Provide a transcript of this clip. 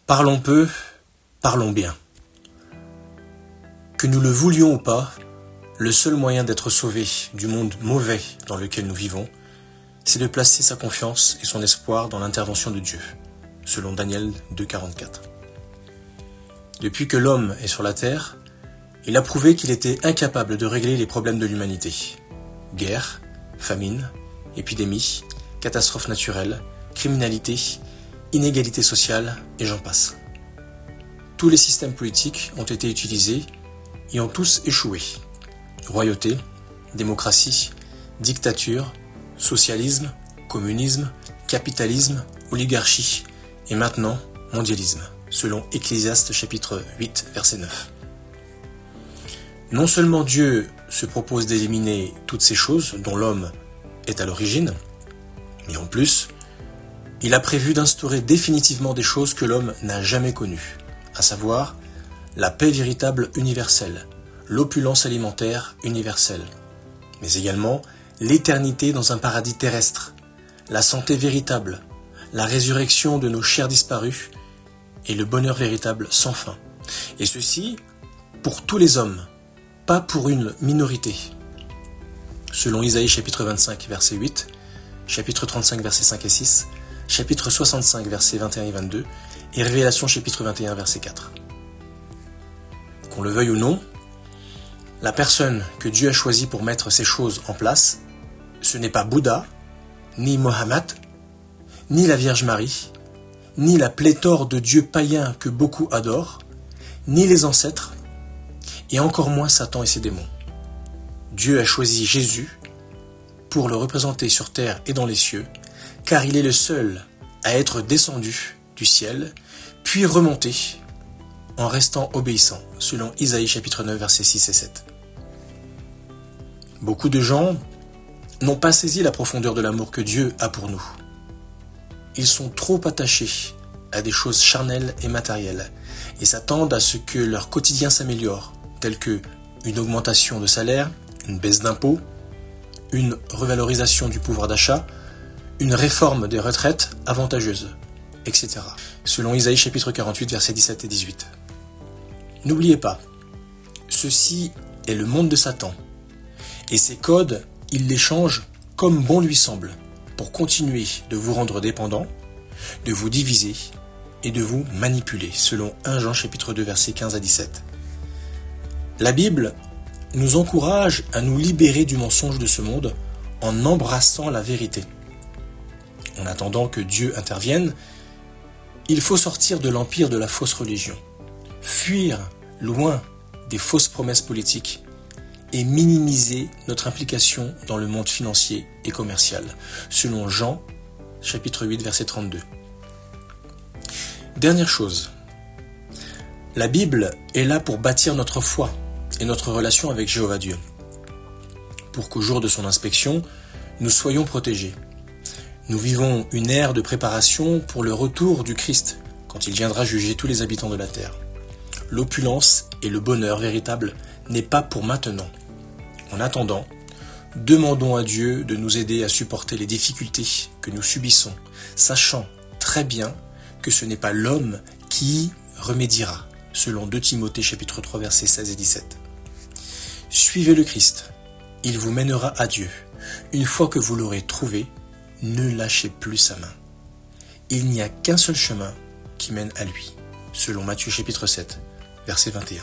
Parlons peu, parlons bien. Que nous le voulions ou pas, le seul moyen d'être sauvé du monde mauvais dans lequel nous vivons, c'est de placer sa confiance et son espoir dans l'intervention de Dieu, selon Daniel 2,44. Depuis que l'homme est sur la terre, il a prouvé qu'il était incapable de régler les problèmes de l'humanité. Guerre, famine, épidémie, catastrophes naturelles, criminalité, inégalité sociale, et j'en passe. Tous les systèmes politiques ont été utilisés et ont tous échoué. Royauté, démocratie, dictature, socialisme, communisme, capitalisme, oligarchie et maintenant mondialisme, selon Ecclésiaste chapitre 8, verset 9. Non seulement Dieu se propose d'éliminer toutes ces choses dont l'homme est à l'origine, mais en plus, il a prévu d'instaurer définitivement des choses que l'homme n'a jamais connues, à savoir la paix véritable universelle, l'opulence alimentaire universelle, mais également l'éternité dans un paradis terrestre, la santé véritable, la résurrection de nos chers disparus et le bonheur véritable sans fin. Et ceci pour tous les hommes, pas pour une minorité. Selon Isaïe chapitre 25 verset 8, chapitre 35 versets 5 et 6, chapitre 65 versets 21 et 22 et Révélation chapitre 21 verset 4. Qu'on le veuille ou non, la personne que Dieu a choisie pour mettre ces choses en place, ce n'est pas Bouddha, ni Mohammed, ni la Vierge Marie, ni la pléthore de dieux païens que beaucoup adorent, ni les ancêtres, et encore moins Satan et ses démons. Dieu a choisi Jésus pour le représenter sur terre et dans les cieux, car il est le seul à être descendu du ciel, puis remonté en restant obéissant, selon Isaïe chapitre 9 versets 6 et 7. Beaucoup de gens n'ont pas saisi la profondeur de l'amour que Dieu a pour nous. Ils sont trop attachés à des choses charnelles et matérielles et s'attendent à ce que leur quotidien s'améliore, telles que une augmentation de salaire, une baisse d'impôts, une revalorisation du pouvoir d'achat, une réforme des retraites avantageuse, etc. Selon Isaïe chapitre 48 versets 17 et 18. N'oubliez pas, ceci est le monde de Satan, et ses codes, il les change comme bon lui semble, pour continuer de vous rendre dépendants, de vous diviser et de vous manipuler, selon 1 Jean chapitre 2 versets 15 à 17. La Bible nous encourage à nous libérer du mensonge de ce monde en embrassant la vérité. En attendant que Dieu intervienne, il faut sortir de l'empire de la fausse religion, fuir loin des fausses promesses politiques et minimiser notre implication dans le monde financier et commercial, selon Jean chapitre 8 verset 32. Dernière chose, la Bible est là pour bâtir notre foi et notre relation avec Jéhovah Dieu, pour qu'au jour de son inspection, nous soyons protégés. Nous vivons une ère de préparation pour le retour du Christ, quand il viendra juger tous les habitants de la terre. L'opulence et le bonheur véritable n'est pas pour maintenant. En attendant, demandons à Dieu de nous aider à supporter les difficultés que nous subissons, sachant très bien que ce n'est pas l'homme qui remédiera, selon 2 Timothée chapitre 3 versets 16 et 17. Suivez le Christ, il vous mènera à Dieu. Une fois que vous l'aurez trouvé, ne lâchez plus sa main. Il n'y a qu'un seul chemin qui mène à lui, selon Matthieu chapitre 7, verset 21.